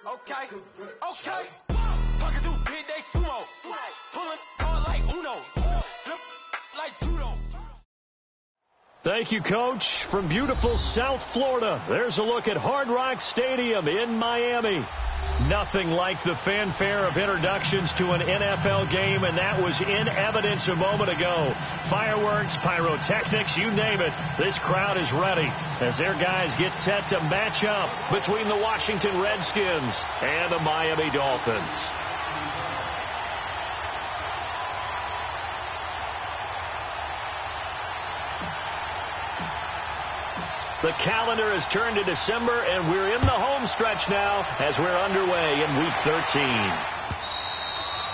Okay. Talking through big day sumo. Pulling card like Uno. Flip like judo. Thank you, Coach. From beautiful South Florida, there's a look at Hard Rock Stadium in Miami. Nothing like the fanfare of introductions to an NFL game, and that was in evidence a moment ago. Fireworks, pyrotechnics, you name it. This crowd is ready as their guys get set to match up between the Washington Redskins and the Miami Dolphins. The calendar has turned to December, and we're in the home stretch now as we're underway in Week 13.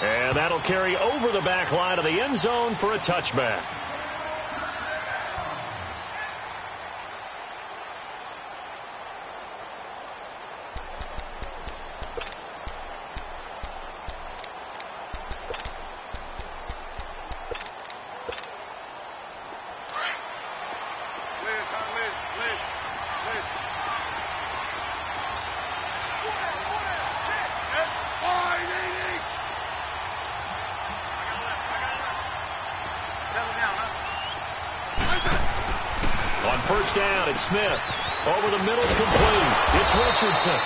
And that'll carry over the back line of the end zone for a touchback. On first down, it's Smith. Over the middle, complete. It's Richardson.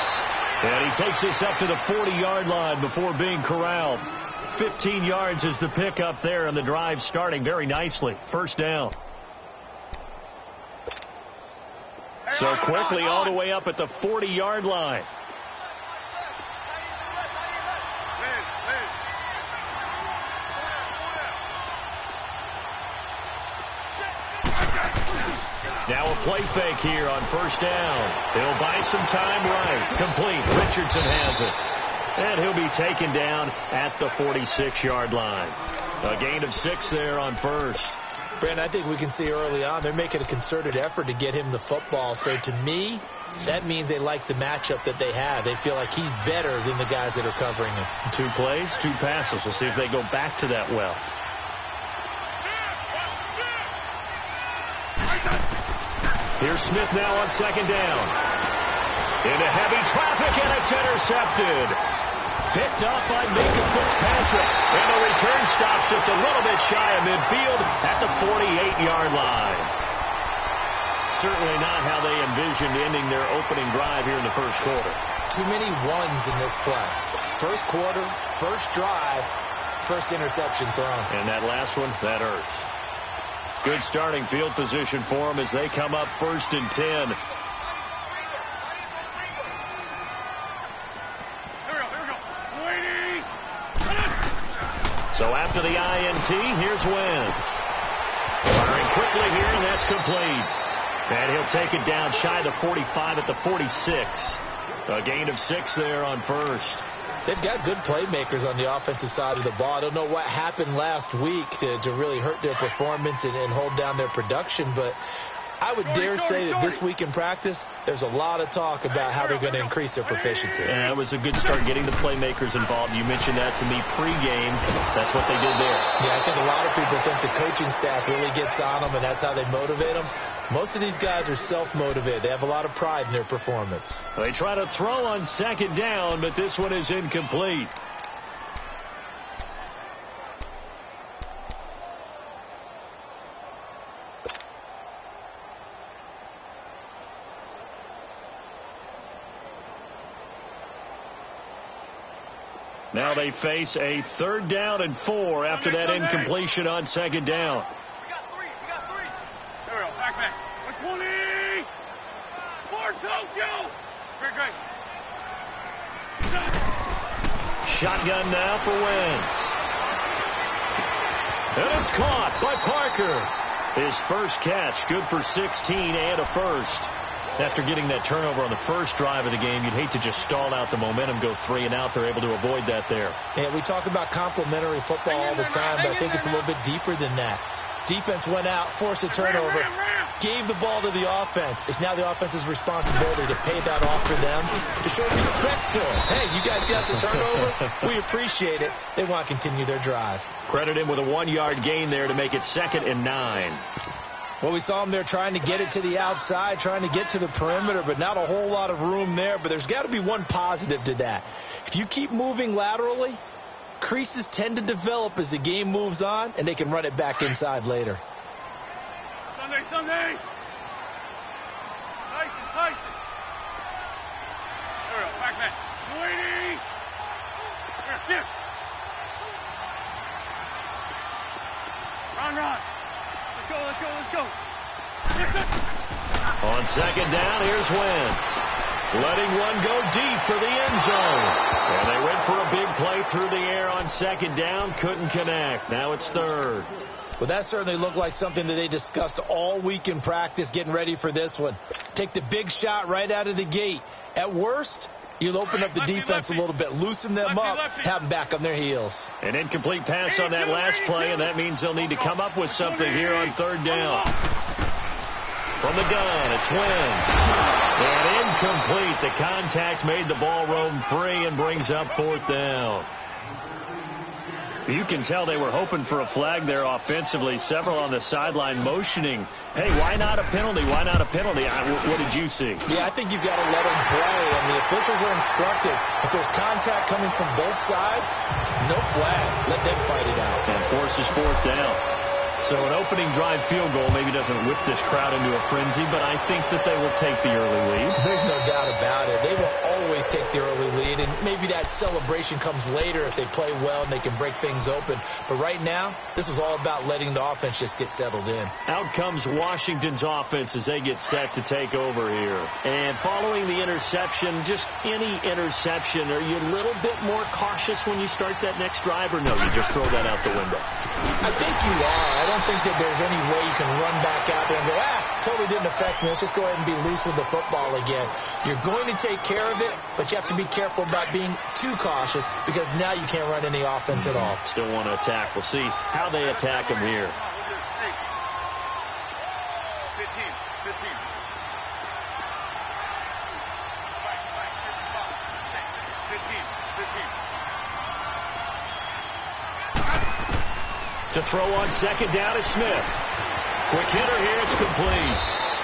And he takes this up to the 40-yard line before being corralled. 15 yards is the pickup there, and the drive starting very nicely. First down. So quickly all the way up at the 40-yard line. Now a play fake here on first down. He'll buy some time right. Complete. Richardson has it. And he'll be taken down at the 46-yard line. A gain of 6 there on first. Brandon, I think we can see early on they're making a concerted effort to get him the football. So to me, that means they like the matchup that they have. They feel like he's better than the guys that are covering him. 2 plays, 2 passes. We'll see if they go back to that well. Here's Smith now on second down. Into heavy traffic, and it's intercepted. Picked up by Minka Fitzpatrick. And the return stops just a little bit shy of midfield at the 48-yard line. Certainly not how they envisioned ending their opening drive here in the first quarter. Too many ones in this play. First quarter, first drive, first interception thrown. And that last one, that hurts. Good starting field position for them as they come up first and 10. So after the INT, here's Wentz. Firing quickly here, and that's complete. And he'll take it down shy of the 45 at the 46. A gain of 6 there on first. They've got good playmakers on the offensive side of the ball. I don't know what happened last week to really hurt their performance and hold down their production, but I would dare say that this week in practice, there's a lot of talk about how they're going to increase their proficiency. And it was a good start getting the playmakers involved. You mentioned that to me pregame. That's what they did there. Yeah, I think a lot of people think the coaching staff really gets on them, and that's how they motivate them. Most of these guys are self-motivated. They have a lot of pride in their performance. They try to throw on second down, but this one is incomplete. Now they face a 3rd down and 4 after that incompletion on second down. We got three. There we go. Back. 120. For Tokyo. Great. Shotgun now for Wentz. And it's caught by Parker. His first catch, good for 16 and a first. After getting that turnover on the first drive of the game, you'd hate to just stall out the momentum, go 3 and out. They're able to avoid that there. Yeah, we talk about complementary football all the time, but I think it's a little bit deeper than that. Defense went out, forced a turnover, gave the ball to the offense. It's now the offense's responsibility to pay that off for them, to show respect to them. Hey, you guys got the turnover. We appreciate it. They want to continue their drive. Credit him with a 1-yard gain there to make it 2nd and 9. Well, we saw him there trying to get it to the outside, trying to get to the perimeter, but not a whole lot of room there. But there's got to be one positive to that. If you keep moving laterally, creases tend to develop as the game moves on, and they can run it back inside later. Sunday. Tyson. There we go, back man. Waiting. Here, shift. Run. Let's go. On second down, here's Wentz. Letting one go deep for the end zone. And they went for a big play through the air on second down. Couldn't connect. Now it's third. Well, that certainly looked like something that they discussed all week in practice getting ready for this one. Take the big shot right out of the gate. At worst, you'll open up the defense a little bit, loosen them up, have them back on their heels. An incomplete pass on that last play, and that means they'll need to come up with something here on third down. From the gun, it's Wentz. And incomplete. The contact made the ball roam free and brings up fourth down. You can tell they were hoping for a flag there offensively. Several on the sideline motioning, hey, why not a penalty? What did you see? Yeah, I think you've got to let them play, and the officials are instructed. If there's contact coming from both sides, no flag. Let them fight it out. And forces fourth down. So an opening drive field goal maybe doesn't whip this crowd into a frenzy, but I think that they will take the early lead. There's no doubt about it. They will always take the early lead, and maybe that celebration comes later if they play well and they can break things open. But right now, this is all about letting the offense just get settled in. Out comes Washington's offense as they get set to take over here. And following the interception, just any interception, are you a little bit more cautious when you start that next drive, or no, you just throw that out the window? I think you are. I don't think that there's any way you can run back out there and go, totally didn't affect me. Let's just go ahead and be loose with the football again. You're going to take care of it, but you have to be careful about being too cautious because now you can't run any offense at all. Still want to attack. We'll see how they attack them here. 15. To throw on second down is Smith. Quick hitter here, it's complete.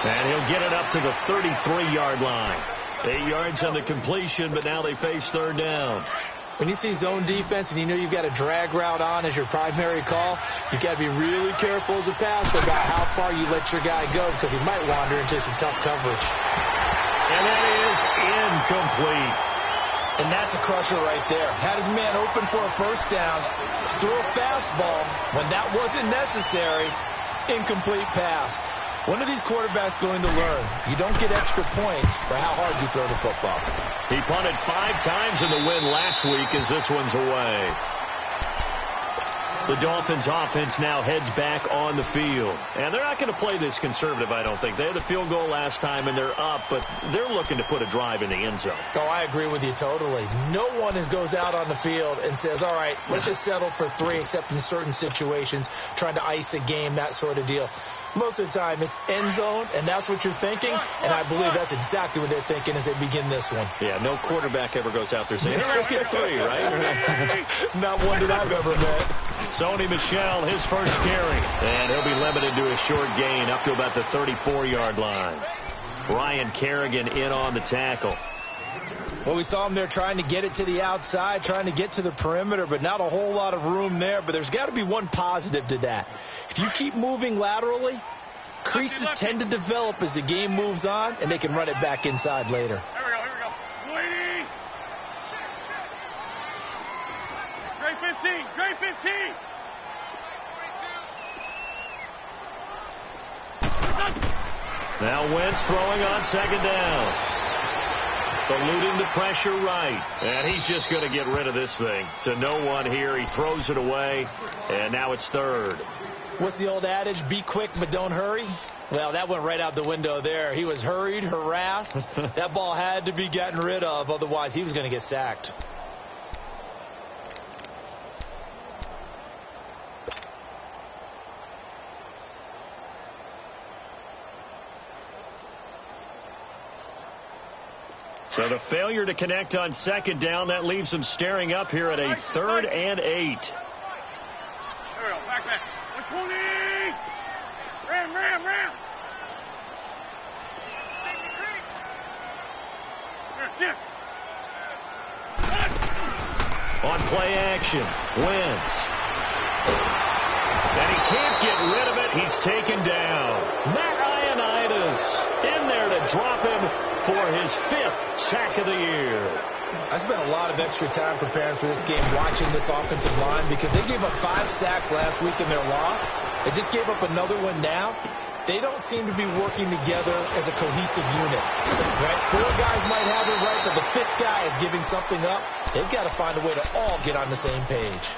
And he'll get it up to the 33-yard line. 8 yards on the completion, but now they face third down. When you see zone defense and you know you've got a drag route on as your primary call, you've got to be really careful as a passer about how far you let your guy go because he might wander into some tough coverage. And that is incomplete. And that's a crusher right there. Had his man open for a first down, threw a fastball. When that wasn't necessary, incomplete pass. When are these quarterbacks going to learn? You don't get extra points for how hard you throw the football. He punted 5 times in the win last week as this one's away. The Dolphins offense now heads back on the field. And they're not going to play this conservative, I don't think. They had the field goal last time, and they're up, but they're looking to put a drive in the end zone. Oh, I agree with you totally. No one goes out on the field and says, all right, let's just settle for 3, except in certain situations, trying to ice a game, that sort of deal. Most of the time, it's end zone, and that's what you're thinking, and I believe that's exactly what they're thinking as they begin this one. Yeah, no quarterback ever goes out there saying, hey, let's get 3, right? Not one that I've ever met. Sony Michel, his first carry, and he'll be limited to a short gain up to about the 34-yard line. Brian Kerrigan in on the tackle. Well, we saw him there trying to get it to the outside, trying to get to the perimeter, but not a whole lot of room there. But there's got to be one positive to that. If you keep moving laterally, creases tend to develop as the game moves on, and they can run it back inside later. Here we go. Waiting. Gray 15. Now Wentz throwing on second down. Eluding the pressure right. And he's just going to get rid of this thing. To no one here. He throws it away. And now it's third. What's the old adage? Be quick, but don't hurry. Well, that went right out the window there. He was hurried, harassed. That ball had to be gotten rid of. Otherwise, he was going to get sacked. So the failure to connect on second down, that leaves them staring up here at a 3rd and 8. There we go. Back. 120. Ram. On play action, Wentz. And he can't get rid of it. He's taken down. Matt Ioannidis in there to drop him for his 5th sack of the year. I spent a lot of extra time preparing for this game watching this offensive line because they gave up 5 sacks last week in their loss. They just gave up another one now. They don't seem to be working together as a cohesive unit. Right? 4 guys might have it right, but the 5th guy is giving something up. They've got to find a way to all get on the same page.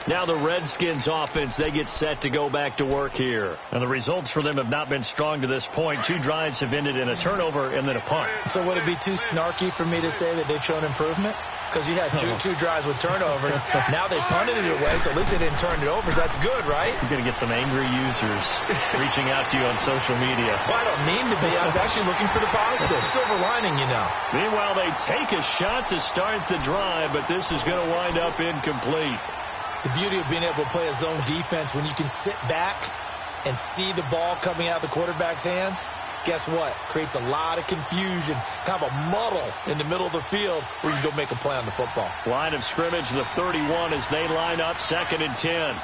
Now the Redskins offense, they get set to go back to work here. And the results for them have not been strong to this point. 2 drives have ended in a turnover and then a punt. So would it be too snarky for me to say that they've shown improvement? Because you had two drives with turnovers. Now they punted it away, so at least they didn't turn it over. That's good, right? You're going to get some angry users reaching out to you on social media. Well, I don't mean to be. I was actually looking for the positive. Silver lining, you know. Meanwhile, they take a shot to start the drive, but this is going to wind up incomplete. The beauty of being able to play a zone defense when you can sit back and see the ball coming out of the quarterback's hands, guess what? Creates a lot of confusion, kind of a muddle in the middle of the field where you can go make a play on the football. Line of scrimmage, the 31 as they line up, 2nd and 10.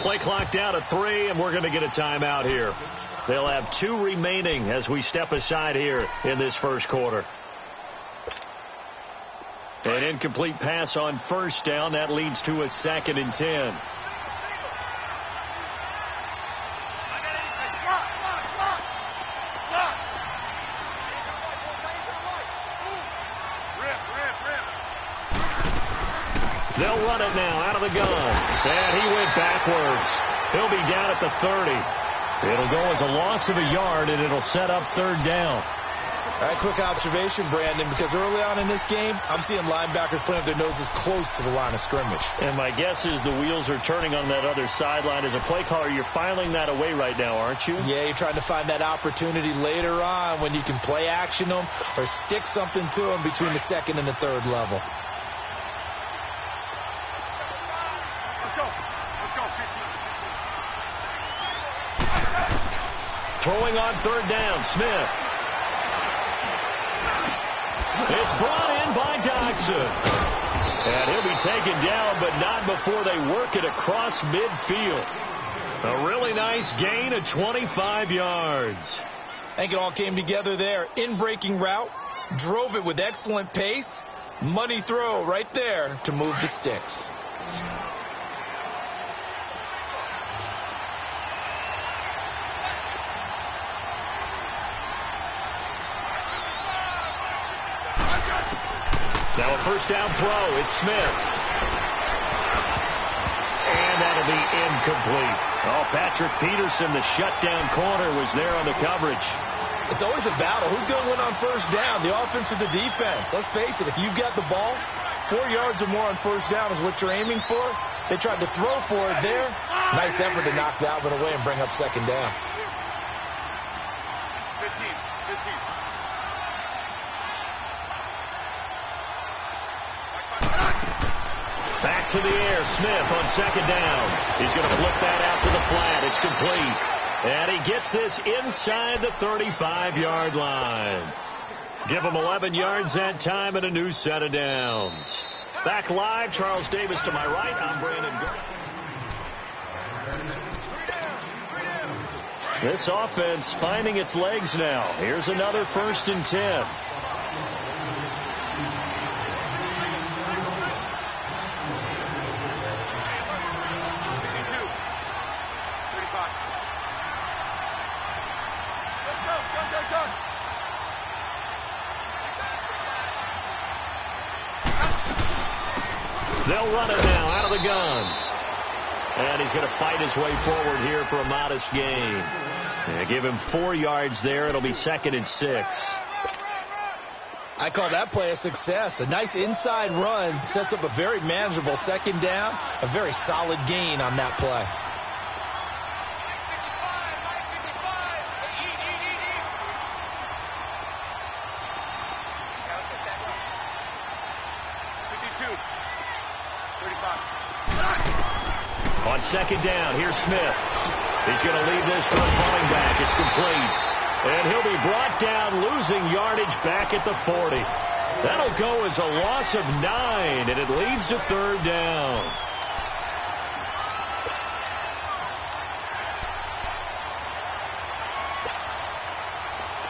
Play clock down to 3, and we're going to get a timeout here. They'll have 2 remaining as we step aside here in this first quarter. An incomplete pass on 1st down. That leads to a 2nd and 10. They'll run it now out of the gun. And he went backwards. He'll be down at the 30. It'll go as a loss of a yard, and it'll set up 3rd down. All right, quick observation, Brandon, because early on in this game, I'm seeing linebackers putting their noses close to the line of scrimmage. And my guess is the wheels are turning on that other sideline. As a play caller, you're filing that away right now, aren't you? Yeah, you're trying to find that opportunity later on when you can play action them or stick something to them between the 2nd and the 3rd level. Throwing on 3rd down, Smith. It's brought in by Dodson. And he'll be taken down, but not before they work it across midfield. A really nice gain of 25 yards. I think it all came together there. In-breaking route, drove it with excellent pace. Money throw right there to move the sticks. Now a 1st down throw. It's Smith. And that'll be incomplete. Oh, Patrick Peterson, the shutdown corner, was there on the coverage. It's always a battle. Who's going to win on 1st down, the offense or the defense? Let's face it, if you've got the ball, 4 yards or more on 1st down is what you're aiming for. They tried to throw for it there. Nice effort to knock that one away and bring up 2nd down. 15. Back to the air. Smith on 2nd down. He's going to flip that out to the flat. It's complete. And he gets this inside the 35-yard line. Give him 11 yards that time and a new set of downs. Back live, Charles Davis to my right. I'm Brandon Gurley. This offense finding its legs now. Here's another 1st and 10. They'll run it now out of the gun. And he's going to fight his way forward here for a modest gain. Give him 4 yards there. It'll be 2nd and 6. I call that play a success. A nice inside run sets up a very manageable second down, a very solid gain on that play. On second down, here's Smith. He's going to leave this for his running back. It's complete. And he'll be brought down, losing yardage back at the 40. That'll go as a loss of 9, and it leads to third down.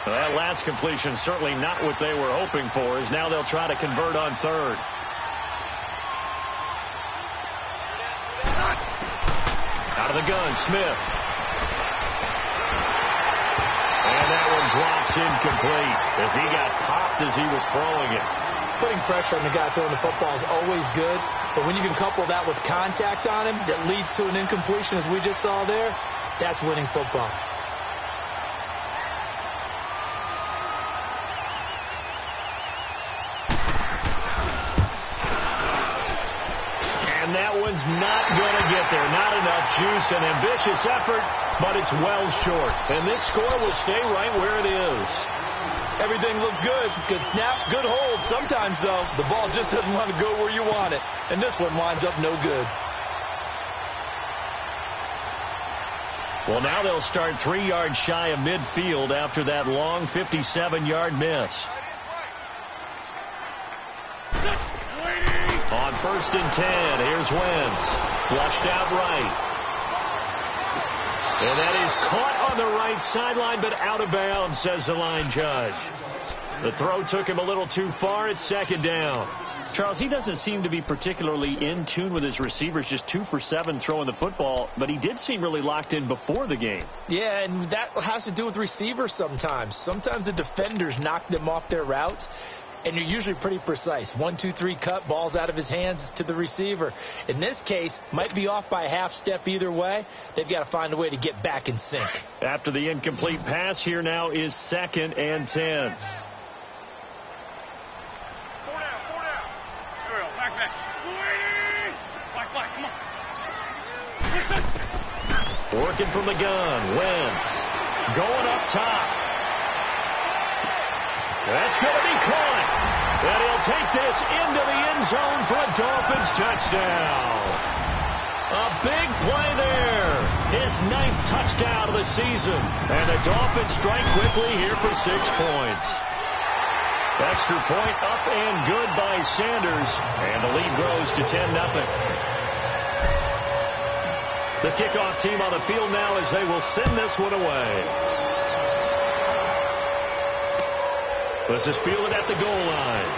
Well, that last completion certainly not what they were hoping for, as now they'll try to convert on third. Out of the gun, Smith. And that one drops incomplete as he got popped as he was throwing it. Putting pressure on the guy throwing the football is always good, but when you can couple that with contact on him that leads to an incompletion, as we just saw there, that's winning football. And that one's not going to get there. Not enough juice. An ambitious effort, but it's well short. And this score will stay right where it is. Everything looked good. Good snap, good hold. Sometimes, though, the ball just doesn't want to go where you want it. And this one winds up no good. Well, now they'll start 3 yards shy of midfield after that long 57-yard miss. On 1st and 10, here's Wentz. Flushed out right. And that is caught on the right sideline, but out of bounds, says the line judge. The throw took him a little too far. It's second down. Charles, he doesn't seem to be particularly in tune with his receivers, just 2 for 7 throwing the football, but he did seem really locked in before the game. Yeah, and that has to do with receivers sometimes. Sometimes the defenders knock them off their routes, and you're usually pretty precise. 1, 2, 3 cut, balls out of his hands to the receiver. In this case, might be off by a half step either way. They've got to find a way to get back in sync. After the incomplete pass, here now is 2nd and 10. Working from the gun, Wentz going up top. That's going to be caught. And he'll take this into the end zone for a Dolphins touchdown. A big play there. His 9th touchdown of the season. And the Dolphins strike quickly here for 6 points. Extra point up and good by Sanders. And the lead grows to 10-0. The kickoff team on the field now as they will send this one away. This is fielded at the goal line.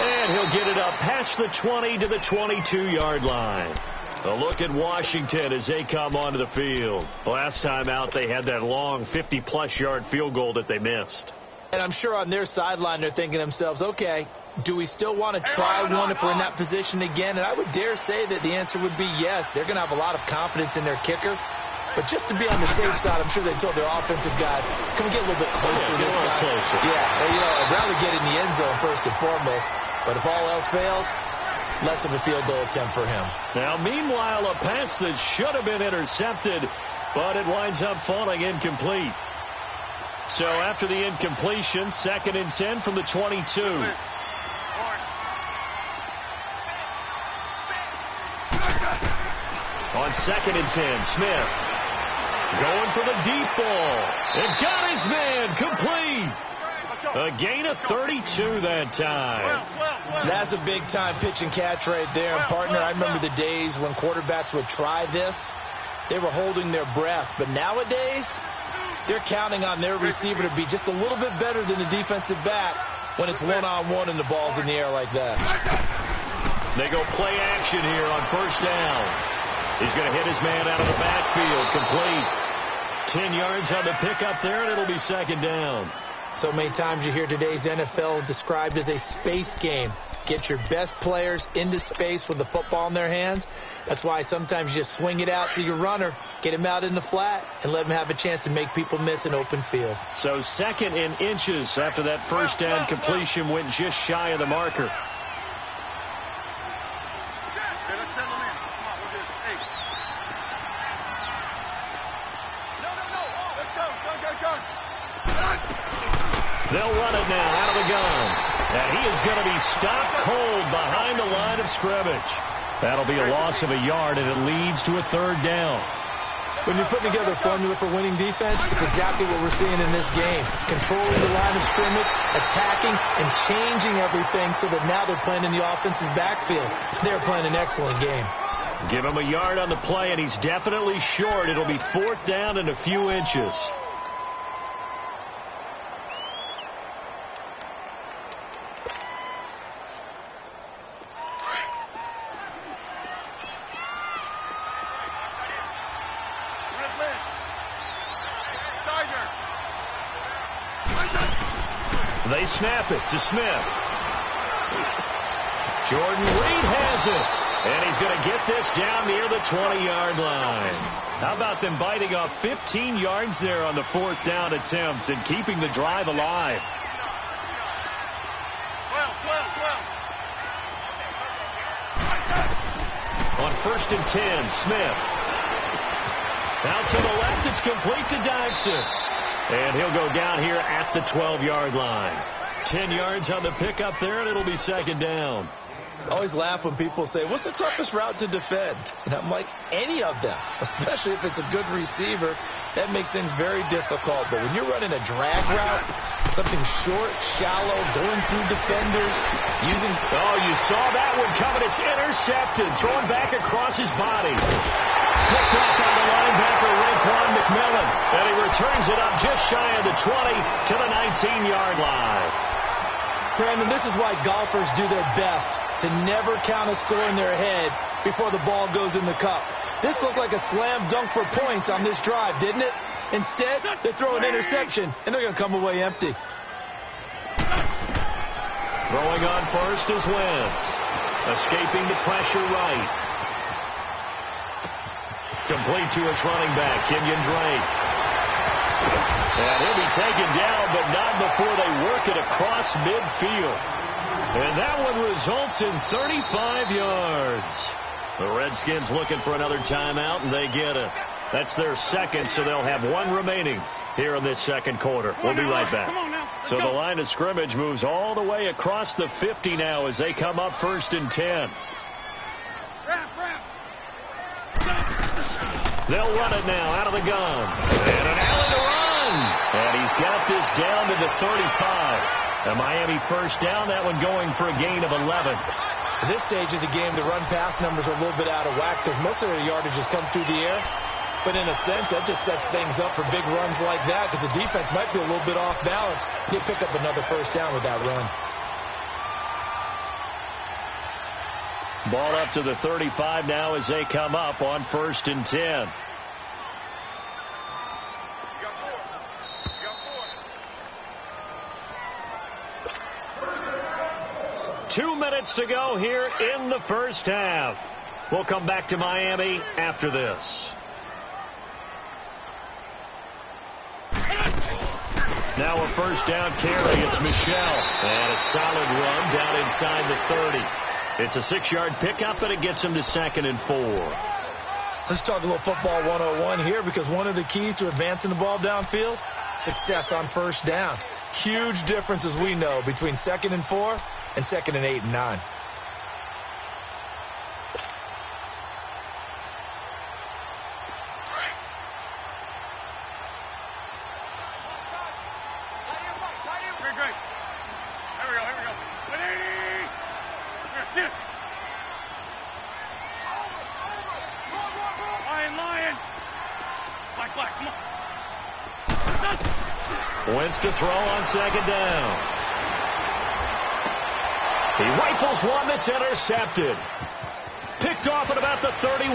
And he'll get it up past the 20 to the 22-yard line. A look at Washington as they come onto the field. Last time out, they had that long 50-plus yard field goal that they missed. And I'm sure on their sideline they're thinking to themselves, okay, do we still want to try one if we're in that position again? And I would dare say that the answer would be yes. They're going to have a lot of confidence in their kicker. But just to be on the safe side, I'm sure they told their offensive guys, can we get a little bit closer this time? Closer. Yeah, you know, I'd rather get in the end zone first and foremost. But if all else fails, less of a field goal attempt for him. Now, meanwhile, a pass that should have been intercepted, but it winds up falling incomplete. So after the incompletion, 2nd and 10 from the 22. On 2nd and 10, Smith going for the deep ball. And got his man complete. A gain of 32 that time. That's a big-time pitch and catch right there. And, partner, I remember the days when quarterbacks would try this. They were holding their breath. But nowadays, they're counting on their receiver to be just a little bit better than the defensive back when it's one-on-one and the ball's in the air like that. They go play action here on 1st down. He's going to hit his man out of the backfield. Complete. 10 yards on the pickup there, and it'll be 2nd down. So many times you hear today's NFL described as a space game. get your best players into space with the football in their hands. That's why sometimes you just swing it out to your runner, get him out in the flat, and let him have a chance to make people miss an open field. So 2nd and inches after that first down completion went just shy of the marker. They'll run it now out of the gun. And he is going to be stopped cold behind the line of scrimmage. That'll be a loss of a yard, and it leads to a 3rd down. When you're putting together a formula for winning defense, it's exactly what we're seeing in this game. Controlling the line of scrimmage, attacking, and changing everything so that now they're playing in the offense's backfield. They're playing an excellent game. Give him a yard on the play, and he's definitely short. It'll be 4th down and a few inches. They snap it to Smith. Jordan Reed has it. And he's going to get this down near the 20-yard line. How about them biting off 15 yards there on the 4th down attempt and keeping the drive alive? 12. On 1st and 10, Smith. Out to the left, it's complete to Dyson. And he'll go down here at the 12-yard line. 10 yards on the pickup there, and it'll be 2nd down. I always laugh when people say, what's the toughest route to defend? And I'm like, any of them, especially if it's a good receiver. That makes things very difficult. But when you're running a drag route, something short, shallow, going through defenders, using... Oh, you saw that one coming. It's intercepted, thrown back across his body. Picked off on the linebacker, Raekwon McMillan. And he returns it up just shy of the 20 to the 19-yard line. Brandon, this is why golfers do their best to never count a score in their head before the ball goes in the cup. This looked like a slam dunk for points on this drive, didn't it? Instead, they throw an interception, and they're going to come away empty. Throwing on first is Wentz. Escaping the pressure right. Complete to his running back, Kenyon Drake. And he'll be taken down, but not before they work it across midfield. And that one results in 35 yards. The Redskins looking for another timeout, and they get it. That's their 2nd, so they'll have 1 remaining here in this 2nd quarter. We'll be right back. So the line of scrimmage moves all the way across the 50 now as they come up 1st and 10. They'll run it now out of the gun. And an alley to run. And he's got this down to the 35. A Miami 1st down, that one going for a gain of 11. At this stage of the game, the run-pass numbers are a little bit out of whack because most of their yardage has come through the air. But in a sense, that just sets things up for big runs like that because the defense might be a little bit off balance. He'll pick up another 1st down with that run. Ball up to the 35 now as they come up on 1st and 10. Two minutes to go here in the 1st half. We'll come back to Miami after this. Now a 1st down carry. It's Michel. And a solid run down inside the 30. It's a 6-yard pickup, and it gets him to 2nd and 4. Let's talk a little football 101 here because one of the keys to advancing the ball downfield, success on 1st down. Huge difference, as we know, between 2nd and 4 and 2nd and 8 and 9. Wentz to throw on 2nd down. He rifles one that's intercepted. Picked off at about the 31.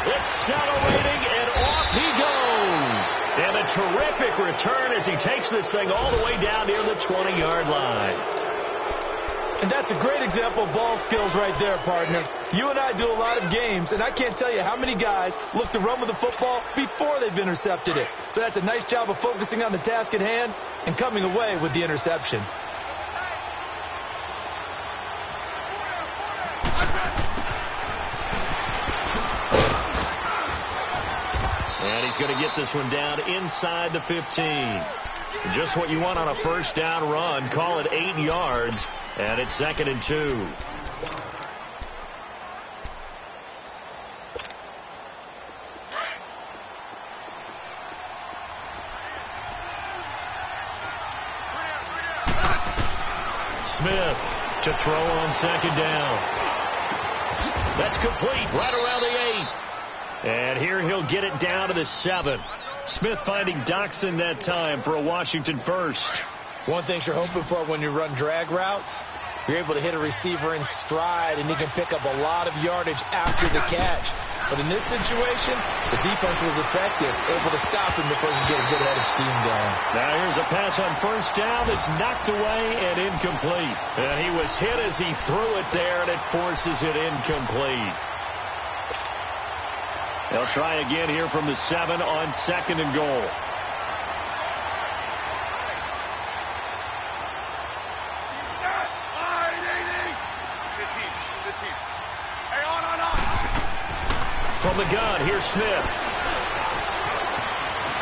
Accelerating, and off he goes. And a terrific return as he takes this thing all the way down near the 20-yard line. And that's a great example of ball skills right there, partner. You and I do a lot of games, and I can't tell you how many guys look to run with the football before they've intercepted it. So that's a nice job of focusing on the task at hand and coming away with the interception. And he's going to get this one down inside the 15. Just what you want on a first down run. Call it 8 yards, and it's 2nd and 2. Smith to throw on 2nd down. That's complete right around the 8. And here he'll get it down to the 7. Smith finding Doxson that time for a Washington first. One thing you're hoping for when you run drag routes, you're able to hit a receiver in stride, and he can pick up a lot of yardage after the catch. But in this situation, the defense was effective, able to stop him before he could get a good head of steam going. Now here's a pass on first down that's knocked away and incomplete. And he was hit as he threw it there, and it forces it incomplete. They'll try again here from the 7 on 2nd and goal. From the gun, here's Smith.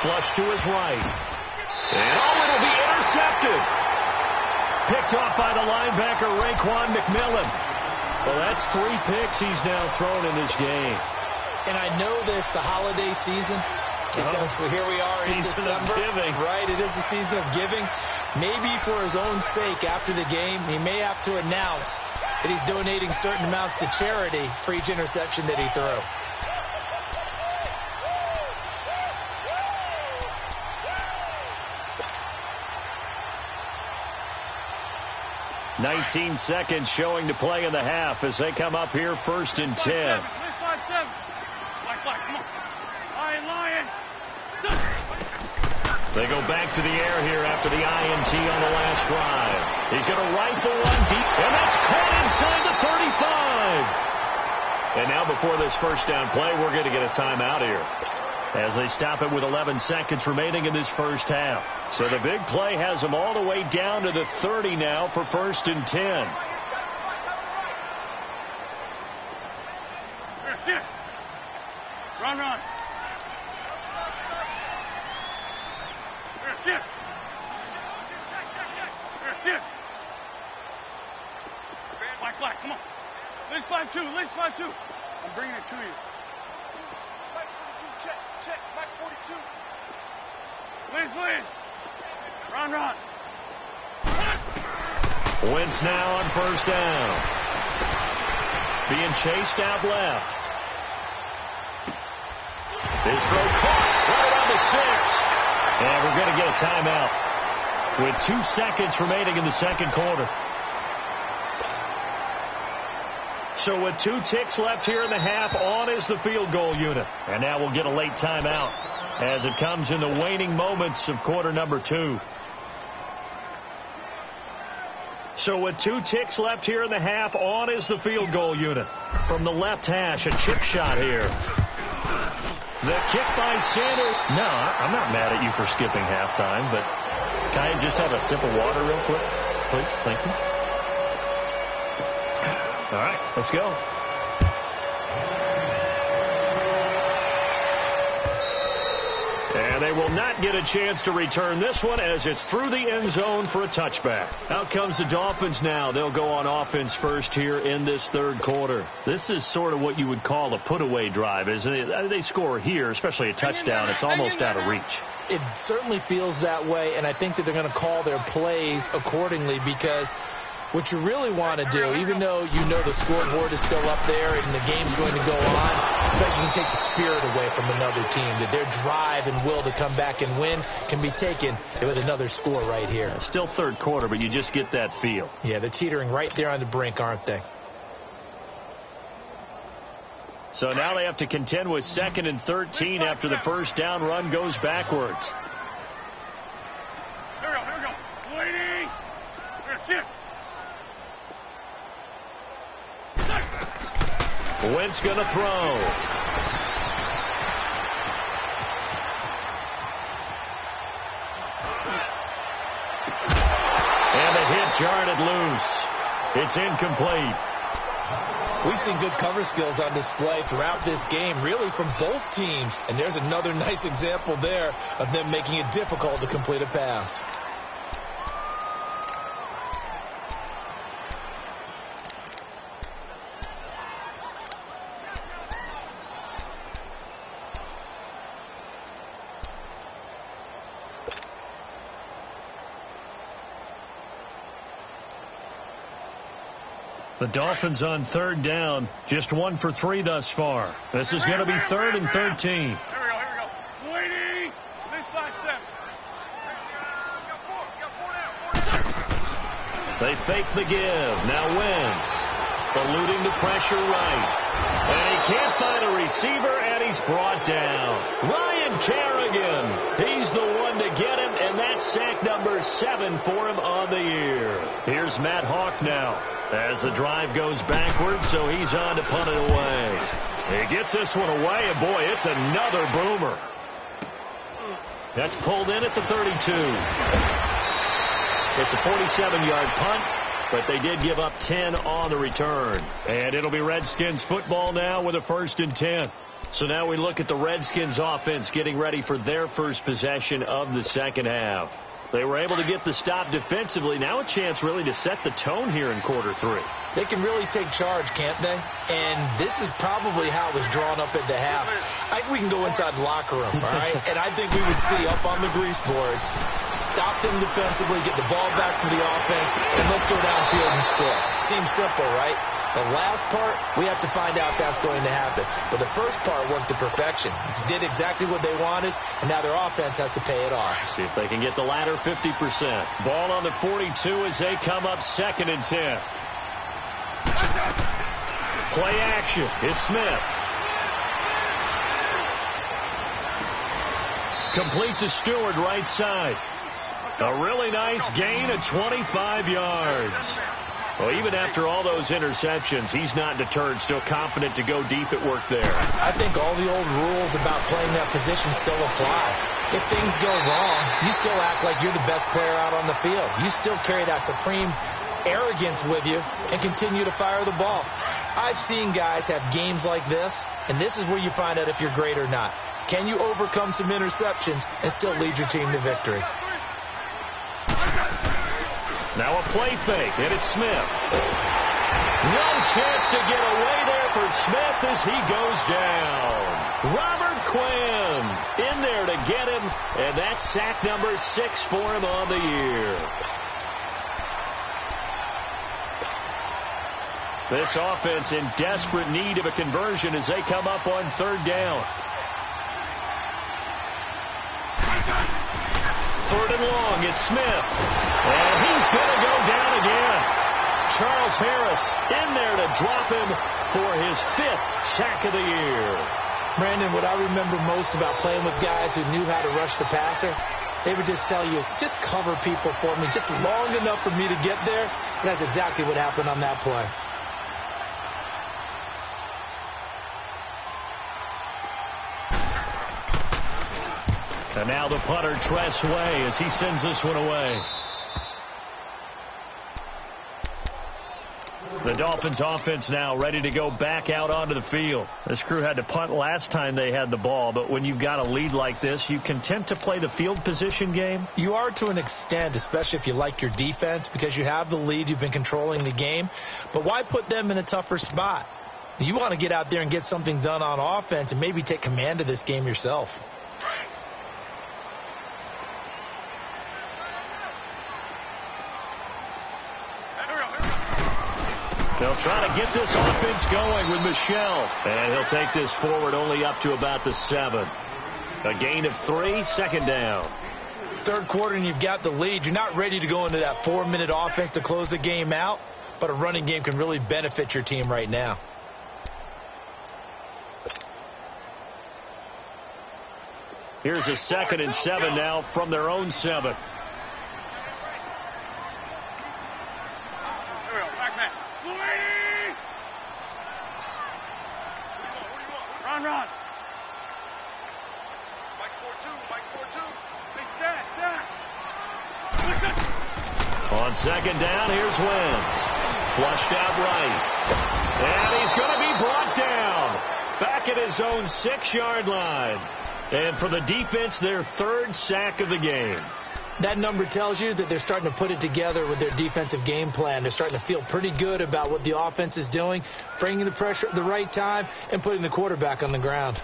Flush to his right. And it'll be intercepted. Picked off by the linebacker, Raekwon McMillan. Well, that's 3 picks he's now thrown in this game. And I know this, the holiday season, because here we are in December. Season of giving. Right, it is the season of giving. Maybe for his own sake after the game, he may have to announce that he's donating certain amounts to charity for each interception that he threw. 19 seconds showing to play in the half as they come up here 1st and 10. They go back to the air here after the INT on the last drive. He's going to rifle one deep, and that's caught inside the 35. And now before this first down play, we're going to get a timeout here as they stop it with 11 seconds remaining in this first half. So the big play has them all the way down to the 30 now for 1st and 10. Run. Black, come on. List 5-2. I'm bringing it to you. Mike 42, check. Mike 42. Please. Run. Wentz now on first down. Being chased out left. His throw caught right around the 6. And we're going to get a timeout with 2 seconds remaining in the second quarter. So with 2 ticks left here in the half, on is the field goal unit. And now we'll get a late timeout as it comes in the waning moments of quarter number 2. So with 2 ticks left here in the half, on is the field goal unit. From the left hash, a chip shot here. The kick by Sanders. No, I'm not mad at you for skipping halftime, but can I just have a sip of water real quick, please? Thank you. All right, let's go. And they will not get a chance to return this one as it's through the end zone for a touchback. Out comes the Dolphins now. They'll go on offense first here in this third quarter. This is sort of what you would call a put-away drive, isn't it? They score here, especially a touchdown. It's almost out of reach. It certainly feels that way, and I think that they're going to call their plays accordingly because what you really want to do, even though you know the scoreboard is still up there and the game's going to go on, but you can take the spirit away from another team, that their drive and will to come back and win can be taken with another score right here. Yeah, still third quarter, but you just get that feel. Yeah, they're teetering right there on the brink, aren't they? So now they have to contend with 2nd and 13 after the first down run goes backwards. Here we go. Waiting. Here, Wentz going to throw. And the hit jarred it loose. It's incomplete. We've seen good cover skills on display throughout this game, really from both teams. And there's another nice example there of them making it difficult to complete a pass. The Dolphins on third down, just 1 for 3 thus far. This is going to be 3rd and 13. Here we go. Waiting. This 5-7. They fake the give. Now Wentz eluding the pressure right. And he can't find a receiver, and he's brought down. Ryan Kerrigan. He's the one to get him, and that's sack number 7 for him on the year. Here's Matt Hawk now as the drive goes backwards, so he's on to punt it away. He gets this one away, and boy, it's another boomer. That's pulled in at the 32. It's a 47-yard punt, but they did give up 10 on the return. And it'll be Redskins football now with a 1st and 10. So now we look at the Redskins offense getting ready for their first possession of the second half. They were able to get the stop defensively. Now a chance really to set the tone here in quarter 3. They can really take charge, can't they? And this is probably how it was drawn up at the half. I think we can go inside the locker room, all right? And I think we would see up on the grease boards, stop them defensively, get the ball back from the offense, and let's go downfield and score. Seems simple, right? The last part, we have to find out if that's going to happen. But the first part went to perfection. Did exactly what they wanted, and now their offense has to pay it off. See if they can get the latter 50%. Ball on the 42 as they come up 2nd and 10. Play action. It's Smith. Complete to Stewart, right side. A really nice gain of 25 yards. Well, even after all those interceptions, he's not deterred, still confident to go deep at work there. I think all the old rules about playing that position still apply. If things go wrong, you still act like you're the best player out on the field. You still carry that supreme arrogance with you and continue to fire the ball. I've seen guys have games like this, and this is where you find out if you're great or not. Can you overcome some interceptions and still lead your team to victory? Now a play fake, and it's Smith. No chance to get away there for Smith as he goes down. Robert Quinn in there to get him, and that's sack number 6 for him on the year. This offense in desperate need of a conversion as they come up on 3rd down. 3rd and long, it's Smith. And he's going to go down again. Charles Harris in there to drop him for his 5th sack of the year. Brandon, what I remember most about playing with guys who knew how to rush the passer, they would just tell you, just cover people for me, just long enough for me to get there. And that's exactly what happened on that play. And now the punter, Tress Way, as he sends this one away. The Dolphins offense now ready to go back out onto the field. This crew had to punt last time they had the ball, but when you've got a lead like this, you content to play the field position game? You are to an extent, especially if you like your defense, because you have the lead, you've been controlling the game. But why put them in a tougher spot? You want to get out there and get something done on offense and maybe take command of this game yourself. They'll try to get this offense going with Michel. And he'll take this forward only up to about the 7. A gain of 3, 2nd down. 3rd quarter and you've got the lead. You're not ready to go into that 4-minute offense to close the game out, but a running game can really benefit your team right now. Here's a 2nd and 7 now from their own 7. Run. Mike's 4-2. Hey, stand. On second down, here's Wentz. Flushed out right. And he's going to be brought down. Back at his own 6-yard line. And for the defense, their 3rd sack of the game. That number tells you that they're starting to put it together with their defensive game plan. They're starting to feel pretty good about what the offense is doing, bringing the pressure at the right time, and putting the quarterback on the ground.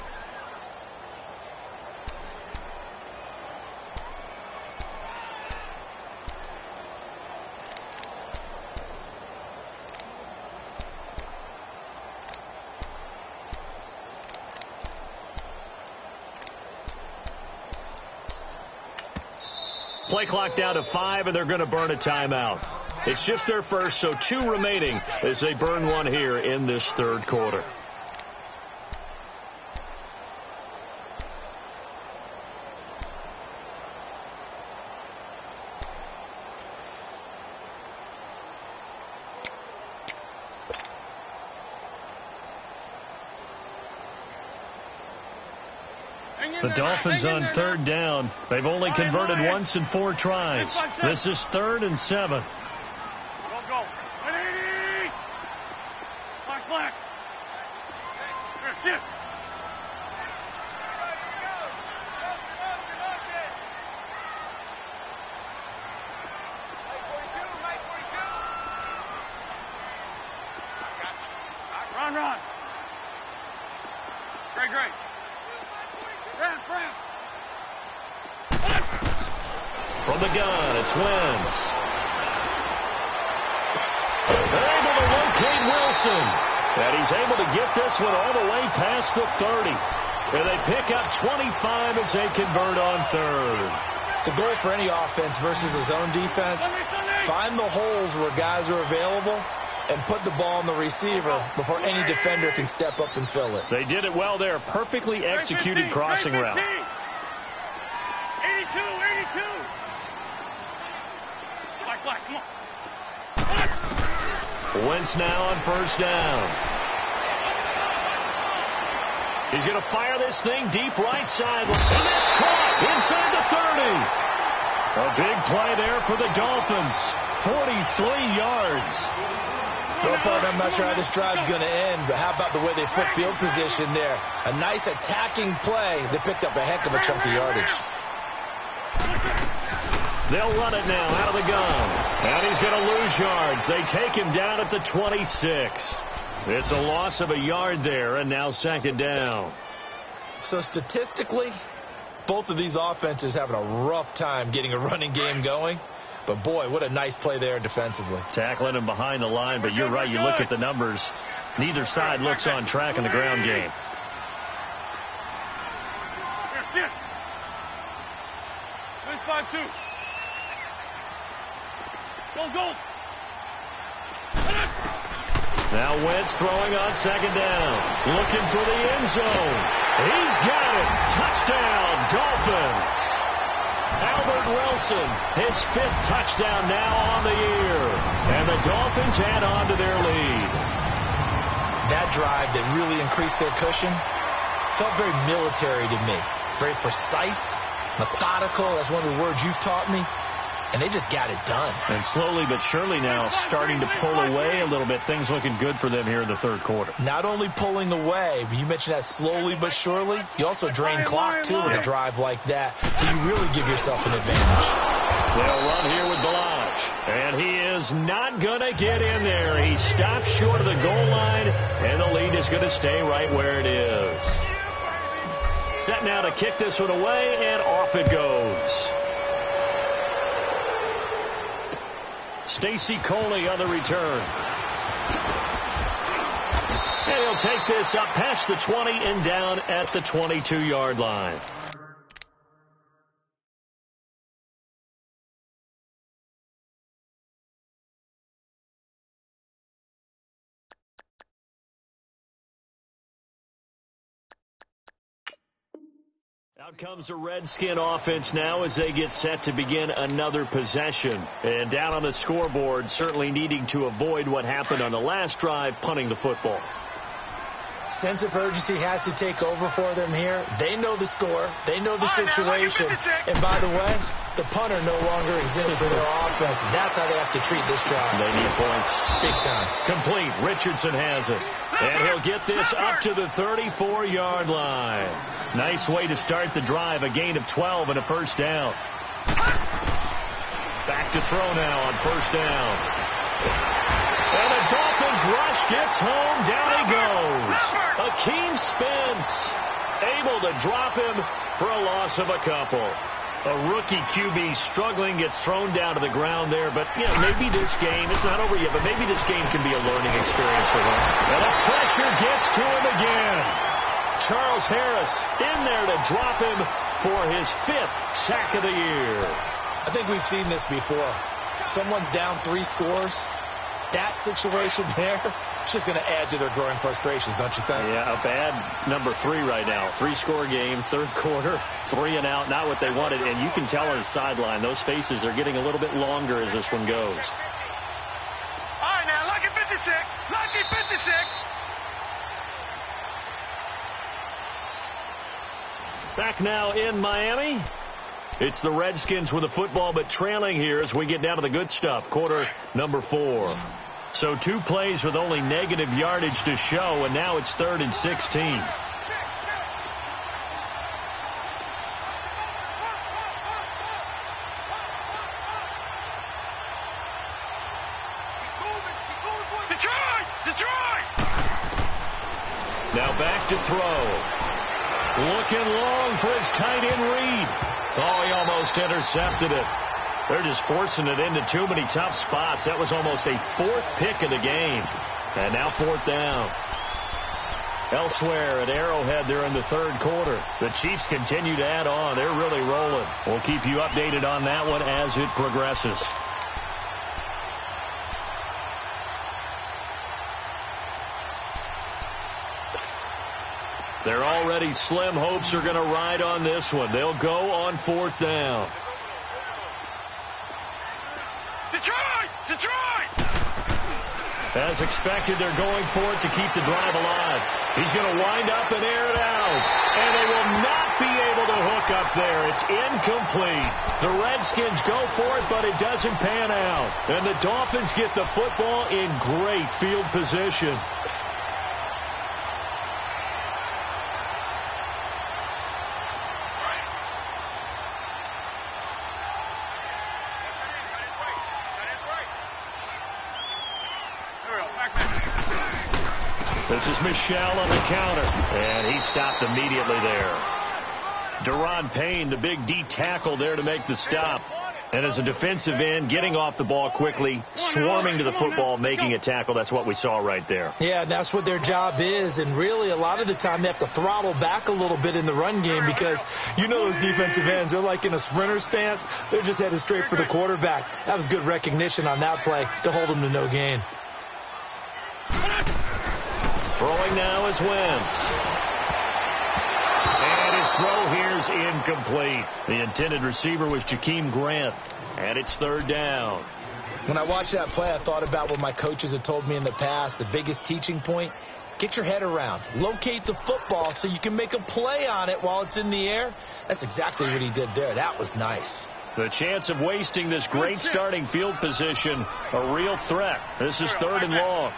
Play clock down to 5, and they're going to burn a timeout. It's just their first, so 2 remaining as they burn one here in this 3rd quarter. The Dolphins on 3rd down. They've only converted once in 4 tries. This is 3rd and 7. Go. 180. Black. Here, shift. Mike 42. Run. Great. From the gun, it's Wentz. They're able to locate Wilson. And he's able to get this one all the way past the 30. And they pick up 25 as they convert on 3rd. The goal for any offense versus his own defense, find the holes where guys are available and put the ball on the receiver before any defender can step up and fill it. They did it well there. Perfectly executed crossing route. 82. Black, come on. Wentz now on 1st down. He's going to fire this thing deep right side. And that's caught inside the 30. A big play there for the Dolphins. 43 yards. So far, I'm not sure how this drive's going to end, but how about the way they flip field position there? A nice attacking play that picked up a heck of a chunk of yardage. They'll run it now out of the gun. And he's going to lose yards. They take him down at the 26. It's a loss of a yard there, and now 2nd down. So statistically, both of these offenses having a rough time getting a running game going. But, boy, what a nice play there defensively. Tackling him behind the line, but you're right. You look at the numbers. Neither side looks on track in the ground game. Here. 5-2. Go. Now Wentz throwing on 2nd down. Looking for the end zone. He's got it. Touchdown, Dolphins. Albert Wilson, his 5th touchdown now on the year. And the Dolphins add on to their lead. That drive that really increased their cushion felt very military to me. Very precise, methodical. That's one of the words you've taught me. And they just got it done. And slowly but surely now starting to pull away a little bit. Things looking good for them here in the 3rd quarter. Not only pulling away, but you mentioned that slowly but surely. You also drain clock, too, with a drive like that. So you really give yourself an advantage. They'll run here with Blanche. And he is not going to get in there. He stopped short of the goal line, and the lead is going to stay right where it is. Set now to kick this one away, and off it goes. Stacy Coley on the return. And he'll take this up past the 20 and down at the 22-yard line. Out comes the Redskin offense now as they get set to begin another possession. And down on the scoreboard, certainly needing to avoid what happened on the last drive, punting the football. Sense of urgency has to take over for them here. They know the score. They know the situation. And by the way, the punter no longer exists for their offense. That's how they have to treat this drive. They need points. Big time. Complete. Richardson has it. And he'll get this up to the 34-yard line. Nice way to start the drive. A gain of 12 and a first down. Back to throw now on first down. And the Dolphins rush gets home. Down he goes. Akeem Spence able to drop him for a loss of a couple. A rookie QB struggling, gets thrown down to the ground there. But, you know, maybe this game, it's not over yet, but maybe this game can be a learning experience for him. And the pressure gets to him again. Charles Harris in there to drop him for his 5th sack of the year. I think we've seen this before. Someone's down 3 scores. That situation there, it's just going to add to their growing frustrations, don't you think? Yeah, a bad number 3 right now. 3-score game, third quarter, 3 and out, not what they wanted. And you can tell on the sideline, those faces are getting a little bit longer as this one goes. All right, now, lucky 56. Lucky 56. Back now in Miami. It's the Redskins with the football, but trailing here as we get down to the good stuff. Quarter number 4. So 2 plays with only negative yardage to show, and now it's 3rd and 16. Detroit! Now back to throw. Looking long for his tight end Reed. Oh, he almost intercepted it. They're just forcing it into too many tough spots. That was almost a 4th pick of the game. And now 4th down. Elsewhere at Arrowhead, they're in the 3rd quarter. The Chiefs continue to add on. They're really rolling. We'll keep you updated on that one as it progresses. They're already slim hopes are going to ride on this one. They'll go on 4th down. Detroit! As expected, they're going for it to keep the drive alive. He's going to wind up and air it out. And they will not be able to hook up there. It's incomplete. The Redskins go for it, but it doesn't pan out. And the Dolphins get the football in great field position. This is Michelle on the counter, and he stopped immediately there. Deron Payne, the big D tackle there to make the stop. And as a defensive end, getting off the ball quickly, swarming to the football, making a tackle. That's what we saw right there. Yeah, that's what their job is. And really, a lot of the time, they have to throttle back a little bit in the run game because you know those defensive ends, they're like in a sprinter stance. They're just headed straight for the quarterback. That was good recognition on that play to hold them to no gain. Throwing now is Wentz. And his throw here's incomplete. The intended receiver was Jakeem Grant. And it's 3rd down. When I watched that play, I thought about what my coaches had told me in the past. The biggest teaching point, get your head around. Locate the football so you can make a play on it while it's in the air. That's exactly what he did there. That was nice. The chance of wasting this great starting field position, a real threat. This is 3rd and long.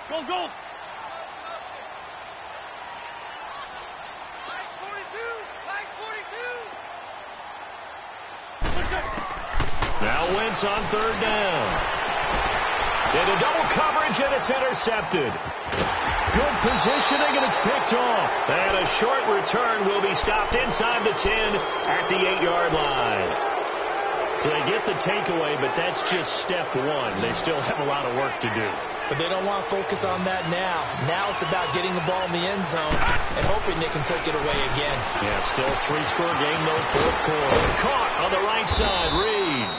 Go. Now Wentz on 3rd down. Into double coverage, and it's intercepted. Good positioning, and it's picked off. And a short return will be stopped inside the 10 at the 8-yard line. So they get the takeaway, but that's just step 1. They still have a lot of work to do. But they don't want to focus on that now. Now it's about getting the ball in the end zone and hoping they can take it away again. Yeah, still 3-score game, though, 4th quarter. Caught on the right side, Reed.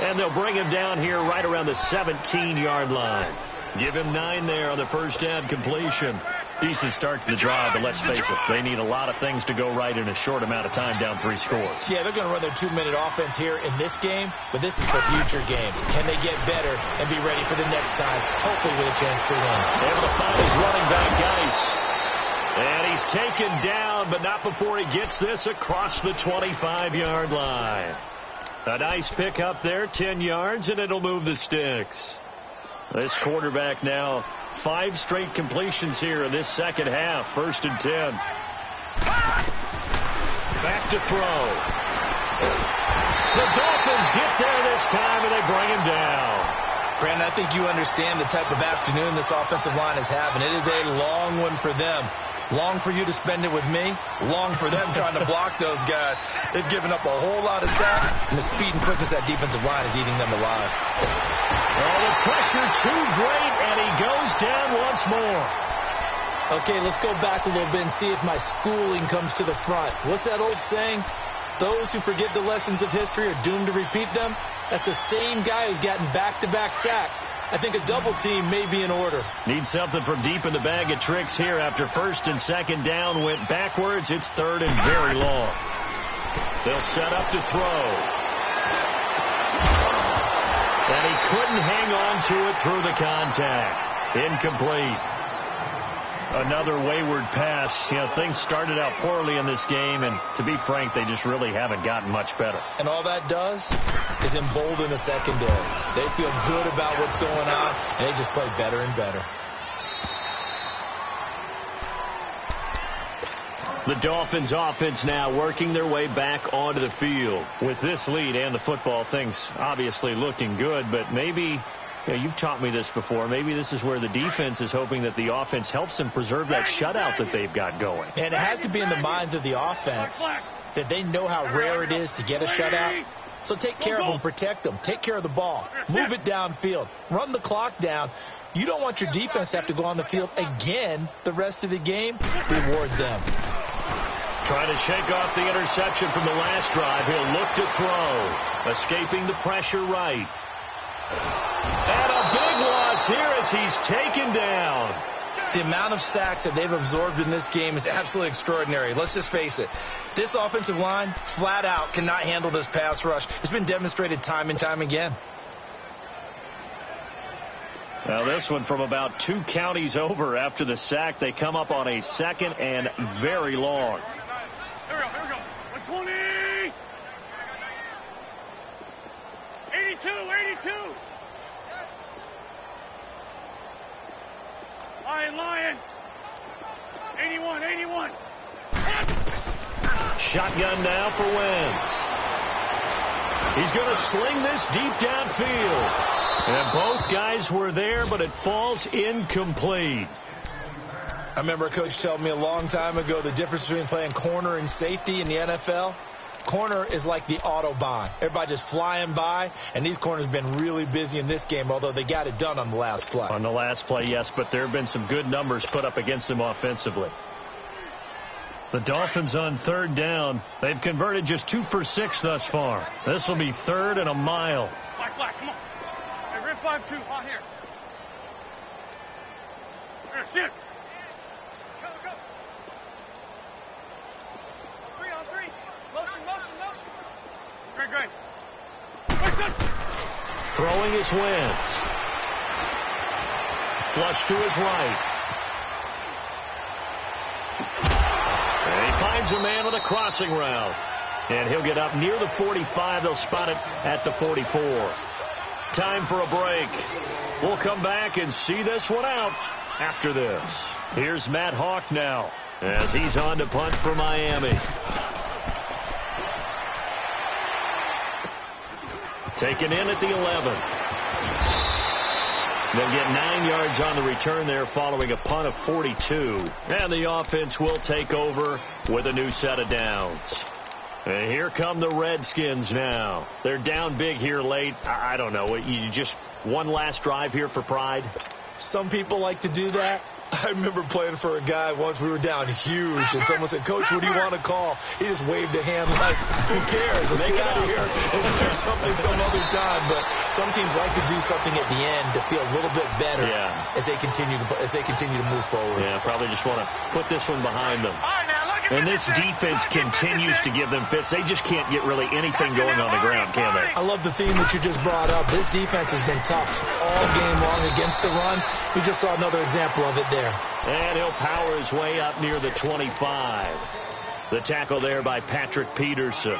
And they'll bring him down here right around the 17-yard line. Give him 9 there on the first down completion. Decent start to the drive, but let's face it, they need a lot of things to go right in a short amount of time, down 3 scores. Yeah, they're going to run their 2-minute offense here in this game, but this is for future games. Can they get better and be ready for the next time, hopefully with a chance to win? Able to find his running back, Geis. And he's taken down, but not before he gets this across the 25-yard line. A nice pick up there, 10 yards, and it'll move the sticks. This quarterback now 5 straight completions here in this second half. 1st and 10. Back to throw. The Dolphins get there this time, and they bring him down. Brandon, I think you understand the type of afternoon this offensive line is having. It is a long one for them. Long for you to spend it with me. Long for them trying to block those guys. They've given up a whole lot of sacks, and the speed and quickness of that defensive line is eating them alive. Oh, the pressure too great, and he goes down once more. Okay, let's go back a little bit and see if my schooling comes to the front. What's that old saying? Those who forget the lessons of history are doomed to repeat them. That's the same guy who's gotten back-to-back sacks. I think a double team may be in order. Need something from deep in the bag of tricks here after 1st and 2nd down went backwards. It's 3rd and very long. They'll set up to throw. And he couldn't hang on to it through the contact. Incomplete. Another wayward pass. You know, things started out poorly in this game, and to be frank, they just really haven't gotten much better. And all that does is embolden the secondary. They feel good about what's going on, and they just play better and better. The Dolphins offense now working their way back onto the field. With this lead and the football, things obviously looking good, but maybe... Yeah, you've taught me this before. Maybe this is where the defense is hoping that the offense helps them preserve that shutout that they've got going. And it has to be in the minds of the offense that they know how rare it is to get a shutout. So take care of them, protect them, take care of the ball, move it downfield, run the clock down. You don't want your defense to have to go on the field again the rest of the game. Reward them. Trying to shake off the interception from the last drive. He'll look to throw. Escaping the pressure right. And a big loss here as he's taken down. The amount of sacks that they've absorbed in this game is absolutely extraordinary. Let's just face it. This offensive line, flat out, cannot handle this pass rush. It's been demonstrated time and time again. Now this one from about 2 counties over after the sack. They come up on a 2nd and very long. Here we go. 120. 82. Lion. 81. Shotgun now for Wentz. He's going to sling this deep downfield. And both guys were there, but it falls incomplete. I remember a coach telling me a long time ago the difference between playing corner and safety in the NFL. Corner is like the Autobahn. Everybody just flying by, and these corners have been really busy in this game, although they got it done on the last play. On the last play, yes, but there have been some good numbers put up against them offensively. The Dolphins on 3rd down. They've converted just 2 for 6 thus far. This will be 3rd and a mile. Black, come on. Hey, rip 5-2, on here. Here, sit. Go. 3 on 3. Motion. Great. Throwing is Wentz. Flush to his right. And he finds a man with a crossing route. And he'll get up near the 45. They'll spot it at the 44. Time for a break. We'll come back and see this one out after this. Here's Matt Hawk now as he's on to punt for Miami. Taken in at the 11. They'll get 9 yards on the return there following a punt of 42. And the offense will take over with a new set of downs. And here come the Redskins now. They're down big here late. I don't know. You just one last drive here for pride? Some people like to do that. I remember playing for a guy once. We were down huge, and someone said, "Coach, what do you want to call?" He just waved a hand like, "Who cares? Let's get out of here and do something some other time." But some teams like to do something at the end to feel a little bit better as they continue to move forward. Yeah, probably just want to put this one behind them. And this defense continues to give them fits. They just can't get really anything going on the ground, can they? I love the theme that you just brought up. This defense has been tough all game long against the run. We just saw another example of it there. And he'll power his way up near the 25. The tackle there by Patrick Peterson.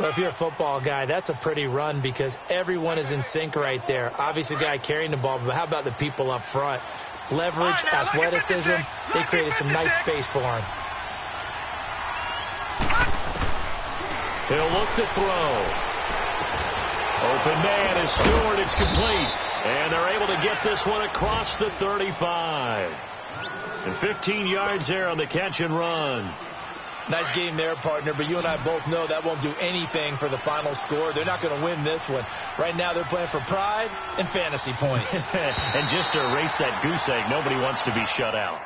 Well, if you're a football guy, that's a pretty run because everyone is in sync right there. Obviously, the guy carrying the ball, but how about the people up front? Leverage, athleticism, they created some nice space for him. He'll look to throw. Open man is Stewart. It's complete. And they're able to get this one across the 35. And 15 yards there on the catch and run. Nice game there, partner, but you and I both know that won't do anything for the final score. They're not going to win this one. Right now they're playing for pride and fantasy points. And just to erase that goose egg, nobody wants to be shut out.